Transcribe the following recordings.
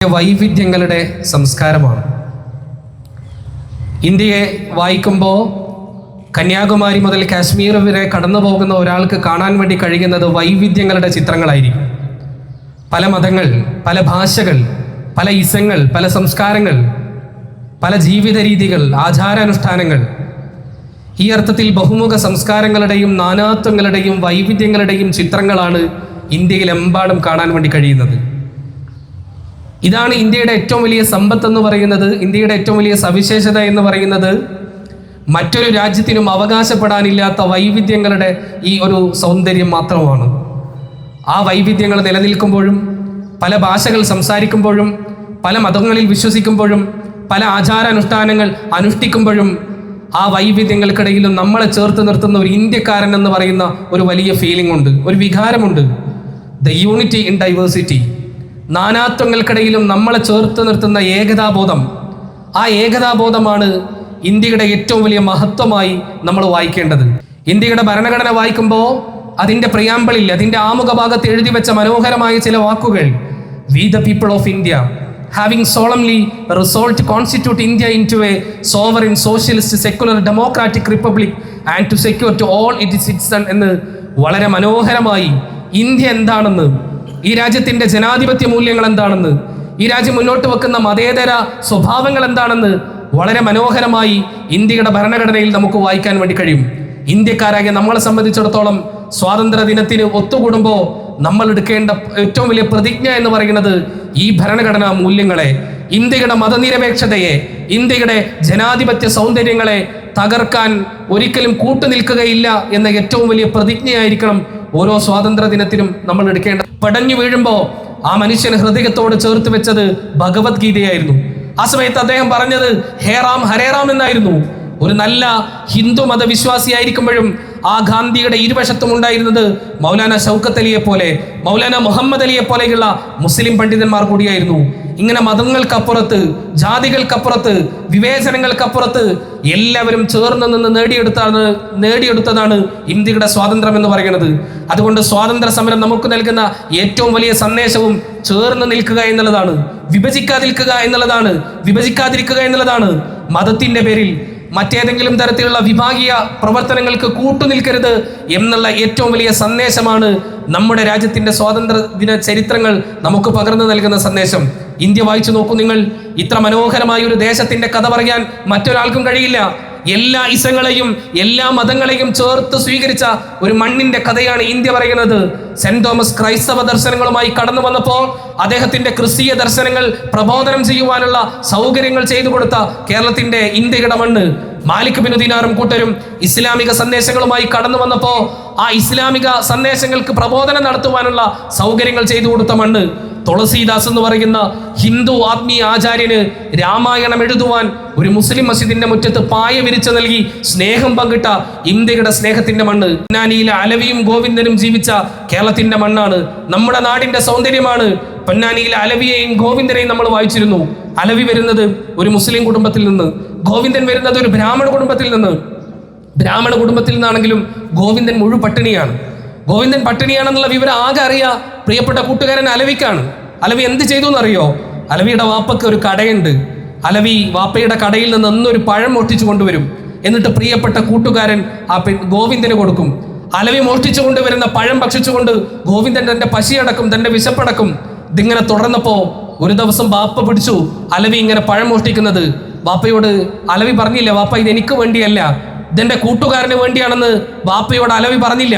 വൈവിധ്യങ്ങളുടെ സംസ്കാരമാണ്. ഇന്ത്യയെ വായിക്കുമ്പോൾ കന്യാകുമാരി മുതൽ കാശ്മീർ വരെ കടന്നു പോകുന്ന ഒരാൾക്ക് കാണാൻ വേണ്ടി കഴിയുന്നത് വൈവിധ്യങ്ങളുടെ ചിത്രങ്ങളായിരിക്കും. പല മതങ്ങൾ, പല ഭാഷകൾ, പല ഇസങ്ങൾ, പല സംസ്കാരങ്ങൾ, പല ജീവിത രീതികൾ, ആചാരാനുഷ്ഠാനങ്ങൾ. ഈ അർത്ഥത്തിൽ ബഹുമുഖ സംസ്കാരങ്ങളുടെയും നാനാത്വങ്ങളുടെയും വൈവിധ്യങ്ങളുടെയും ചിത്രങ്ങളാണ് ഇന്ത്യയിലെമ്പാടും കാണാൻ വേണ്ടി കഴിയുന്നത്. ഇതാണ് ഇന്ത്യയുടെ ഏറ്റവും വലിയ സമ്പത്ത് എന്ന് പറയുന്നത്. ഇന്ത്യയുടെ ഏറ്റവും വലിയ സവിശേഷത എന്ന് പറയുന്നത് മറ്റൊരു രാജ്യത്തിനും അവകാശപ്പെടാനില്ലാത്ത വൈവിധ്യങ്ങളുടെ ഈ ഒരു സൗന്ദര്യം മാത്രമാണ്. ആ വൈവിധ്യങ്ങൾ നിലനിൽക്കുമ്പോഴും, പല ഭാഷകൾ സംസാരിക്കുമ്പോഴും, പല മതങ്ങളിൽ വിശ്വസിക്കുമ്പോഴും, പല ആചാരാനുഷ്ഠാനങ്ങൾ അനുഷ്ഠിക്കുമ്പോഴും ആ വൈവിധ്യങ്ങൾക്കിടയിലും നമ്മളെ ചേർത്ത് നിർത്തുന്ന ഒരു ഇന്ത്യക്കാരൻ എന്ന് പറയുന്ന ഒരു വലിയ ഫീലിംഗ് ഉണ്ട്, ഒരു വികാരമുണ്ട്. The unity in diversity. നാനാത്വങ്ങൾക്കിടയിലും നമ്മളെ ചേർത്ത് നിർത്തുന്ന ഏകതാബോധം. ആ ഏകതാബോധമാണ് ഇന്ത്യയുടെ ഏറ്റവും വലിയ മഹത്വമായി നമ്മൾ വായിക്കേണ്ടത്. ഇന്ത്യയുടെ ഭരണഘടന വായിക്കുമ്പോൾ അതിൻ്റെ പ്രിയാമ്പിളിൽ, അതിൻ്റെ ആമുഖ ഭാഗത്ത് എഴുതി വെച്ച മനോഹരമായ ചില വാക്കുകൾ: we the people of India having solemnly resolved to constitute India into a sovereign, socialist, secular, democratic republic and to secure to all its citizens എന്ന് വളരെ മനോഹരമായി ഇന്ത്യ എന്താണെന്ന്, ഈ രാജ്യത്തിൻ്റെ ജനാധിപത്യ മൂല്യങ്ങൾ എന്താണെന്ന്, ഈ രാജ്യം മുന്നോട്ട് വെക്കുന്ന മതേതര സ്വഭാവങ്ങൾ എന്താണെന്ന് വളരെ മനോഹരമായി ഇന്ത്യയുടെ ഭരണഘടനയിൽ നമുക്ക് വായിക്കാൻ വേണ്ടി കഴിയും. ഇന്ത്യക്കാരായ നമ്മളെ സംബന്ധിച്ചിടത്തോളം സ്വാതന്ത്ര്യ ദിനത്തിന് ഒത്തുകൂടുമ്പോൾ നമ്മൾ എടുക്കേണ്ട ഏറ്റവും വലിയ പ്രതിജ്ഞ എന്ന് പറയുന്നത് ഈ ഭരണഘടനാ മൂല്യങ്ങളെ, ഇന്ത്യയുടെ മതനിരപേക്ഷതയെ, ഇന്ത്യയുടെ ജനാധിപത്യ സൗന്ദര്യങ്ങളെ തകർക്കാൻ ഒരിക്കലും കൂട്ടുനിൽക്കുകയില്ല എന്ന ഏറ്റവും വലിയ പ്രതിജ്ഞയായിരിക്കണം ഓരോ സ്വാതന്ത്ര്യ ദിനത്തിനും നമ്മൾ എടുക്കേണ്ട. പടഞ്ഞു വീഴുമ്പോൾ ആ മനുഷ്യൻ ഹൃദയത്തോട് ചേർത്ത് വെച്ചത് ഭഗവത്ഗീതയായിരുന്നു. ആ സമയത്ത് അദ്ദേഹം പറഞ്ഞത് ഹേ റാം ഹരേ റാം എന്നായിരുന്നു. ഒരു നല്ല ഹിന്ദു മതവിശ്വാസിയായിരിക്കുമ്പോഴും ആ ഗാന്ധിയുടെ ഇരുവശത്തും ഉണ്ടായിരുന്നത് മൗലാന ഷൗക്കത്ത് അലിയെ പോലെ, മൗലാന മുഹമ്മദ് അലിയെ പോലെയുള്ള മുസ്ലിം പണ്ഡിതന്മാർ കൂടിയായിരുന്നു. ഇങ്ങനെ മതങ്ങൾക്കപ്പുറത്ത്, ജാതികൾക്കപ്പുറത്ത്, വിവേചനങ്ങൾക്കപ്പുറത്ത് എല്ലാവരും ചേർന്ന് നിന്ന് നേടിയെടുത്തതാണ് ഇന്ത്യയുടെ സ്വാതന്ത്ര്യം എന്ന് പറയുന്നത്. അതുകൊണ്ട് സ്വാതന്ത്ര്യ സമരം നമുക്ക് നൽകുന്ന ഏറ്റവും വലിയ സന്ദേശവും ചേർന്ന് നിൽക്കുക എന്നുള്ളതാണ്, വിഭജിക്കാതിരിക്കുക എന്നുള്ളതാണ്. മതത്തിന്റെ പേരിൽ മറ്റേതെങ്കിലും തരത്തിലുള്ള വിഭാഗീയ പ്രവർത്തനങ്ങൾക്ക് കൂട്ടുനിൽക്കരുത് എന്നുള്ള ഏറ്റവും വലിയ സന്ദേശമാണ് നമ്മുടെ രാജ്യത്തിന്റെ സ്വാതന്ത്ര്യ ദിന ചരിത്രങ്ങൾ നമുക്ക് പകർന്നു നൽകുന്ന സന്ദേശം. ഇന്ത്യ വായിച്ചു നോക്കൂ നിങ്ങൾ. ഇത്ര മനോഹരമായ ഒരു ദേശത്തിന്റെ കഥ പറയാൻ മറ്റൊരാൾക്കും കഴിയില്ല. എല്ലാ ഇസങ്ങളെയും എല്ലാ മതങ്ങളെയും ചേർത്ത് സ്വീകരിച്ച ഒരു മണ്ണിന്റെ കഥയാണ് ഇന്ത്യ പറയുന്നത്. സെന്റ് തോമസ് ക്രൈസ്തവ ദർശനങ്ങളുമായി കടന്നു വന്നപ്പോൾ അദ്ദേഹത്തിന്റെ ക്രിസ്തീയ ദർശനങ്ങൾ പ്രബോധനം ചെയ്യുവാനുള്ള സൗകര്യങ്ങൾ ചെയ്തു കൊടുത്ത കേരളത്തിന്റെ ഇന്ത്യയുടെ മണ്ണ്. മാലിക് ബിൻ ദിനാറും കൂട്ടരും ഇസ്ലാമിക സന്ദേശങ്ങളുമായി കടന്നു വന്നപ്പോൾ ആ ഇസ്ലാമിക സന്ദേശങ്ങൾക്ക് പ്രബോധനം നടത്തുവാനുള്ള സൗകര്യങ്ങൾ ചെയ്തു കൊടുത്ത മണ്ണ്. തുളസീദാസ് എന്ന് പറയുന്ന ഹിന്ദു ആത്മീയ ആചാര്യന് രാമായണം എഴുതുവാൻ ഒരു മുസ്ലിം മസ്ജിദിന്റെ മുറ്റത്ത് പായ വിരിച്ചു നൽകി സ്നേഹം പങ്കിട്ട ഇന്ത്യയുടെ സ്നേഹത്തിന്റെ മണ്ണ്. പൊന്നാനിയിലെ അലവിയും ഗോവിന്ദനും ജീവിച്ച കേരളത്തിന്റെ മണ്ണാണ്. നമ്മുടെ നാടിന്റെ സൗന്ദര്യമാണ്. പൊന്നാനിയിലെ അലവിയെയും ഗോവിന്ദനെയും നമ്മൾ വായിച്ചിരുന്നു. അലവി വരുന്നത് ഒരു മുസ്ലിം കുടുംബത്തിൽ നിന്ന്, ഗോവിന്ദൻ വരുന്നത് ഒരു ബ്രാഹ്മണ കുടുംബത്തിൽ നിന്ന്. ബ്രാഹ്മണ കുടുംബത്തിൽ നിന്നാണെങ്കിലും ഗോവിന്ദൻ പട്ടിണിയാണ്. ഗോവിന്ദൻ പട്ടിണിയാണെന്നുള്ള വിവരം ആകെ അറിയാ പ്രിയപ്പെട്ട കൂട്ടുകാരൻ അലവിക്കാണ്. അലവി എന്ത് ചെയ്തു എന്നറിയോ? അലവിയുടെ വാപ്പയ്ക്ക് ഒരു കടയുണ്ട്. അലവി വാപ്പയുടെ കടയിൽ നിന്ന് എന്നൊരു പഴം മോഷ്ടിച്ചു കൊണ്ടുവരും. എന്നിട്ട് പ്രിയപ്പെട്ട കൂട്ടുകാരൻ ആ ഗോവിന്ദന് കൊടുക്കും. അലവി മോഷ്ടിച്ചു കൊണ്ടുവരുന്ന പഴം ഭക്ഷിച്ചുകൊണ്ട് ഗോവിന്ദൻ തന്റെ പശിയടക്കും, തന്റെ വിശപ്പടക്കും. ഇതിങ്ങനെ തുടർന്നപ്പോ ഒരു ദിവസം ബാപ്പ പിടിച്ചു അലവി ഇങ്ങനെ പഴം മോഷ്ടിക്കുന്നത്. ബാപ്പയോട് അലവി പറഞ്ഞില്ല, വാപ്പ ഇത് എനിക്ക് വേണ്ടിയല്ല, ഇതെന്റെ കൂട്ടുകാരന് വേണ്ടിയാണെന്ന് ബാപ്പയോട് അലവി പറഞ്ഞില്ല.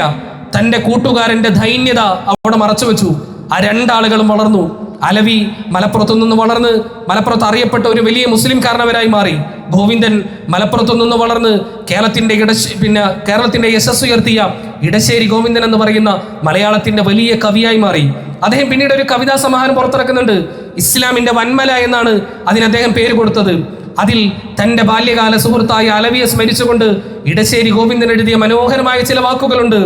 തൻ്റെ കൂട്ടുകാരൻ്റെ ദൈന്യത അവിടെ മറച്ചു വെച്ചു. ആ രണ്ടാളുകളും വളർന്നു. അലവി മലപ്പുറത്തു നിന്ന് വളർന്ന് മലപ്പുറത്ത് അറിയപ്പെട്ട ഒരു വലിയ മുസ്ലിം കാരണവരായി മാറി. ഗോവിന്ദൻ മലപ്പുറത്തു നിന്ന് വളർന്ന് കേരളത്തിന്റെ യശസ് ഉയർത്തിയ ഇടശ്ശേരി ഗോവിന്ദൻ എന്ന് പറയുന്ന മലയാളത്തിന്റെ വലിയ കവിയായി മാറി. അദ്ദേഹം പിന്നീട് ഒരു കവിതാ സമാഹാരം പുറത്തിറക്കുന്നുണ്ട്. ഇസ്ലാമിന്റെ വന്മല എന്നാണ് അതിന് അദ്ദേഹം പേര് കൊടുത്തത്. അതിൽ തൻ്റെ ബാല്യകാല സുഹൃത്തായ അലവിയെ സ്മരിച്ചുകൊണ്ട് ഇടശ്ശേരി ഗോവിന്ദൻ എഴുതിയ മനോഹരമായ ചില വാക്കുകളുണ്ട്.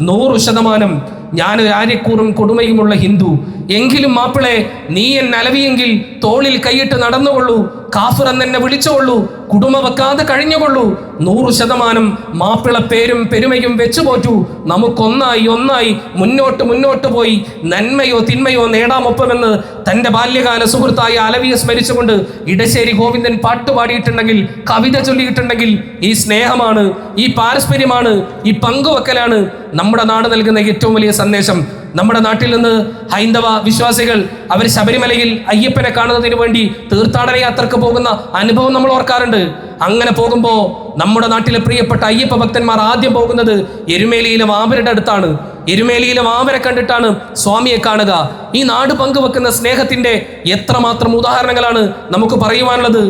100% ഞാനൊരു ആര്യക്കൂറും കൊടുമയുമുള്ള ഹിന്ദു, എങ്കിലും മാപ്പിളെ നീ എന്നെ അലവിയെങ്കിൽ തോളിൽ കൈയിട്ട് നടന്നുകൊള്ളൂ, കാഫിർ എന്നെ വിളിച്ചുകൊള്ളൂ, കുടുംബ വെക്കാതെ കഴിഞ്ഞുകൊള്ളൂ. 100% മാപ്പിള പേരും പെരുമയും വെച്ചുപോറ്റു. നമുക്കൊന്നായി മുന്നോട്ട് പോയി നന്മയോ തിന്മയോ നേടാമൊപ്പമെന്ന് തൻ്റെ ബാല്യകാല സുഹൃത്തായ അലവിയെ സ്മരിച്ചുകൊണ്ട് ഇടശ്ശേരി ഗോവിന്ദൻ പാട്ടുപാടിയിട്ടുണ്ടെങ്കിൽ, കവിത ചൊല്ലിയിട്ടുണ്ടെങ്കിൽ, ഈ സ്നേഹമാണ്, ഈ പാരസ്പര്യമാണ്, ഈ പങ്കുവെക്കലാണ് നമ്മുടെ നാട് നൽകുന്ന ഏറ്റവും വലിയ സന്ദേശം. നമ്മുടെ നാട്ടിൽ നിന്ന് ഹൈന്ദവ വിശ്വാസികൾ അവർ ശബരിമലയിൽ അയ്യപ്പനെ കാണുന്നതിന് വേണ്ടി തീർത്ഥാടന യാത്രക്ക് പോകുന്ന അനുഭവം നമ്മൾ ഓർക്കാറുണ്ട്. അങ്ങനെ പോകുമ്പോൾ നമ്മുടെ നാട്ടിലെ പ്രിയപ്പെട്ട അയ്യപ്പ ഭക്തന്മാർ ആദ്യം പോകുന്നത് എരുമേലിയിലെ വാമരുടെ അടുത്താണ്. എരുമേലിയിലെ വാമരെ കണ്ടിട്ടാണ് സ്വാമിയെ കാണുക. ഈ നാട് പങ്കുവെക്കുന്ന സ്നേഹത്തിന്റെ എത്രമാത്രം ഉദാഹരണങ്ങളാണ് നമുക്ക് പറയുവാനുള്ളത്.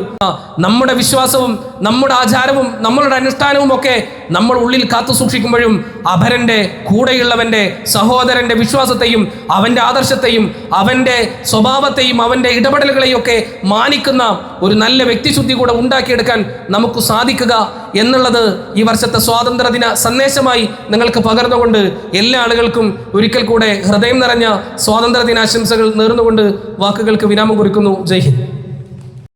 നമ്മുടെ വിശ്വാസവും നമ്മുടെ ആചാരവും നമ്മളുടെ അനുഷ്ഠാനവും ഒക്കെ നമ്മൾ ഉള്ളിൽ കാത്തു സൂക്ഷിക്കുമ്പോഴും അപരന്റെ കൂടെയുള്ളവന്റെ സഹോദരന്റെ വിശ്വാസത്തെയും അവന്റെ ആദർശത്തെയും അവന്റെ സ്വഭാവത്തെയും അവന്റെ ഇടപെടലുകളെയും ഒക്കെ മാനിക്കുന്ന ഒരു നല്ല വ്യക്തിശുദ്ധി കൂടെ ഉണ്ടാക്കിയെടുക്കാൻ നമുക്ക് സാധിക്കുക എന്നുള്ളത് ഈ വർഷത്തെ സ്വാതന്ത്ര്യദിന സന്ദേശമായി നിങ്ങൾക്ക് പകർന്നുകൊണ്ട് എല്ലാ ആളുകൾക്കും ഒരിക്കൽ കൂടെ ഹൃദയം നിറഞ്ഞ സ്വാതന്ത്ര്യദിനാശംസകൾ നേർന്നുകൊണ്ട് വാക്കുകൾക്ക് വിരാമം കുറിക്കുന്നു. ജയ് ഹിന്ദ്.